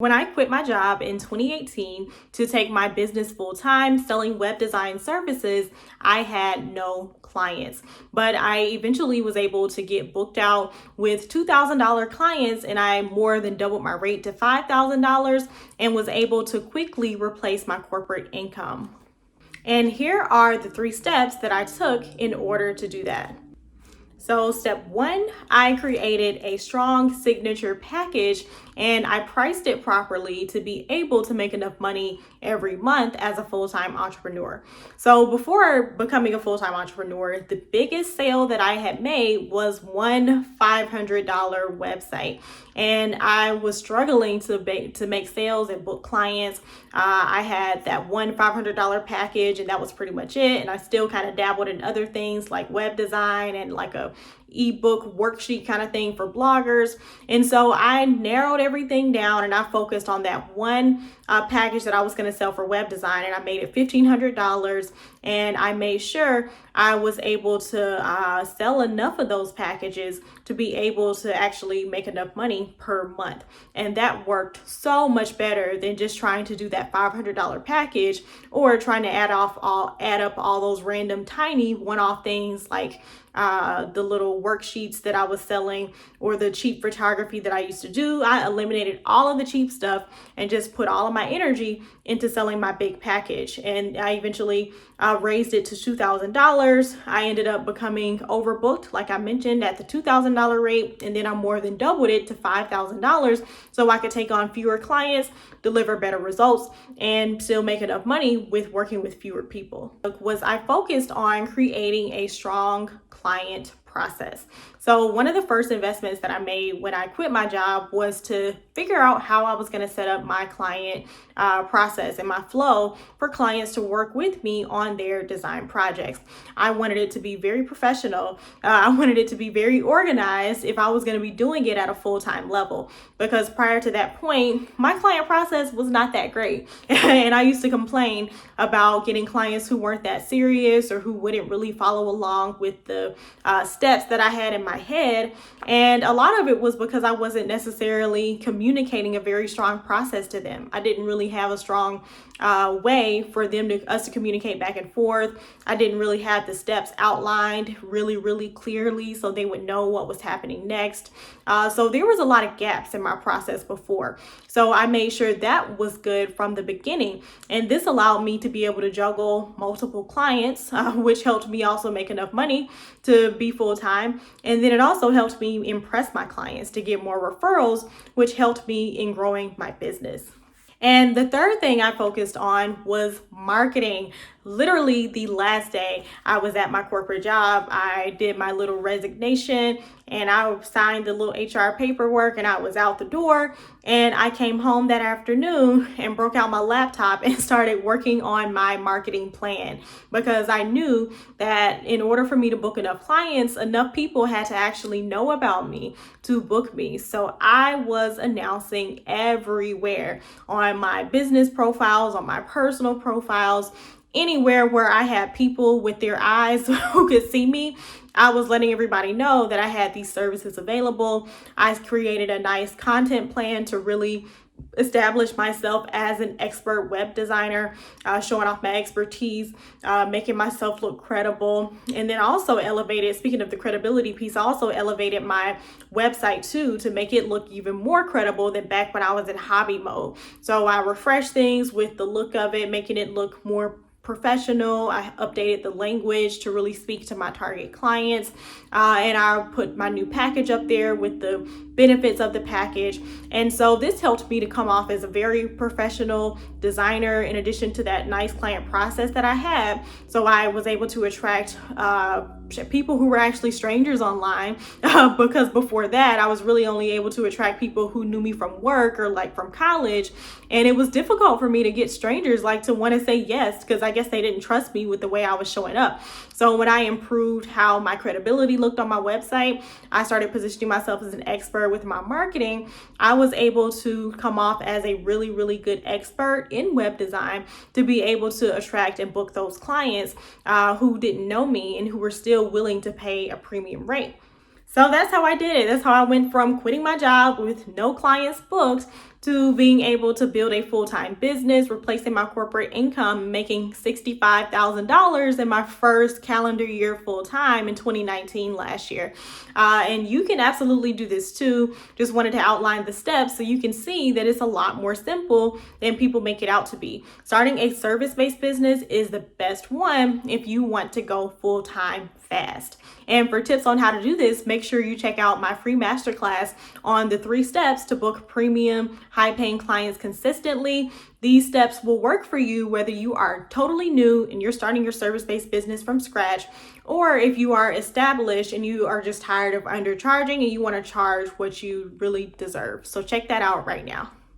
When I quit my job in 2018 to take my business full time selling web design services, I had no clients. But I eventually was able to get booked out with $2,000 clients, and I more than doubled my rate to $5,000 and was able to quickly replace my corporate income. And here are the 3 steps that I took in order to do that. So step 1, I created a strong signature package and I priced it properly to be able to make enough money every month as a full-time entrepreneur. So before becoming a full-time entrepreneur, the biggest sale that I had made was one $500 website. And I was struggling to make sales and book clients. I had that one $500 package and that was pretty much it. And I still kind of dabbled in other things like web design and like a ebook worksheet kind of thing for bloggers. And so I narrowed everything down and I focused on that one package that I was going to sell for web design, and I made it $1,500, and I made sure I was able to sell enough of those packages to be able to actually make enough money per month. And that worked so much better than just trying to do that $500 package or trying to add up all those random tiny one-off things like the little worksheets that I was selling or the cheap photography that I used to do. I eliminated all of the cheap stuff and just put all of my energy into selling my big package. And I eventually raised it to $2,000. I ended up becoming overbooked, like I mentioned, at the $2,000 rate. And then I more than doubled it to $5,000 so I could take on fewer clients, deliver better results, and still make enough money with working with fewer people. I focused on creating a strong client process. So one of the first investments that I made when I quit my job was to figure out how I was going to set up my client process and my flow for clients to work with me on their design projects. I wanted it to be very professional. I wanted it to be very organized if I was going to be doing it at a full-time level, because prior to that point, my client process was not that great. And I used to complain about getting clients who weren't that serious or who wouldn't really follow along with the steps that I had in my head. And a lot of it was because I wasn't necessarily communicating a very strong process to them. I didn't really have a strong way for us to communicate back and forth. I didn't really have the steps outlined really clearly so they would know what was happening next. So there was a lot of gaps in my process before. So I made sure that was good from the beginning. And this allowed me to be able to juggle multiple clients, which helped me also make enough money to be full-time. And then it also helped me impress my clients to get more referrals, which helped me in growing my business. And the third thing I focused on was marketing. Literally the last day I was at my corporate job, I did my little resignation and I signed the little HR paperwork and I was out the door. And I came home that afternoon and broke out my laptop and started working on my marketing plan, because I knew that in order for me to book enough clients, enough people had to actually know about me to book me. So I was announcing everywhere, on my business profiles, on my personal profiles, anywhere where I had people with their eyes who could see me. I was letting everybody know that I had these services available. I created a nice content plan to really establish myself as an expert web designer, showing off my expertise, making myself look credible. And then also elevated, speaking of the credibility piece, I also elevated my website too to make it look even more credible than back when I was in hobby mode. So I refreshed things with the look of it, making it look more professional. I updated the language to really speak to my target clients, and I put my new package up there with the benefits of the package. And so this helped me to come off as a very professional designer, in addition to that nice client process that I had. So I was able to attract people who were actually strangers online, because before that I was really only able to attract people who knew me from work or like from college, and it was difficult for me to get strangers like to want to say yes, because I guess they didn't trust me with the way I was showing up. So when I improved how my credibility looked on my website, I started positioning myself as an expert with my marketing. I was able to come off as a really good expert in web design to be able to attract and book those clients who didn't know me and who were still willing to pay a premium rate. So that's how I did it. That's how I went from quitting my job with no clients booked to being able to build a full-time business, replacing my corporate income, making $65,000 in my first calendar year full-time in 2019 last year. And you can absolutely do this too. Just wanted to outline the steps so you can see that it's a lot more simple than people make it out to be. Starting a service-based business is the best one if you want to go full-time fast. And for tips on how to do this, make sure you check out my free masterclass on the 3 steps to book premium, high-paying clients consistently. These steps will work for you whether you are totally new and you're starting your service-based business from scratch, or if you are established and you are just tired of undercharging and you want to charge what you really deserve. So check that out right now.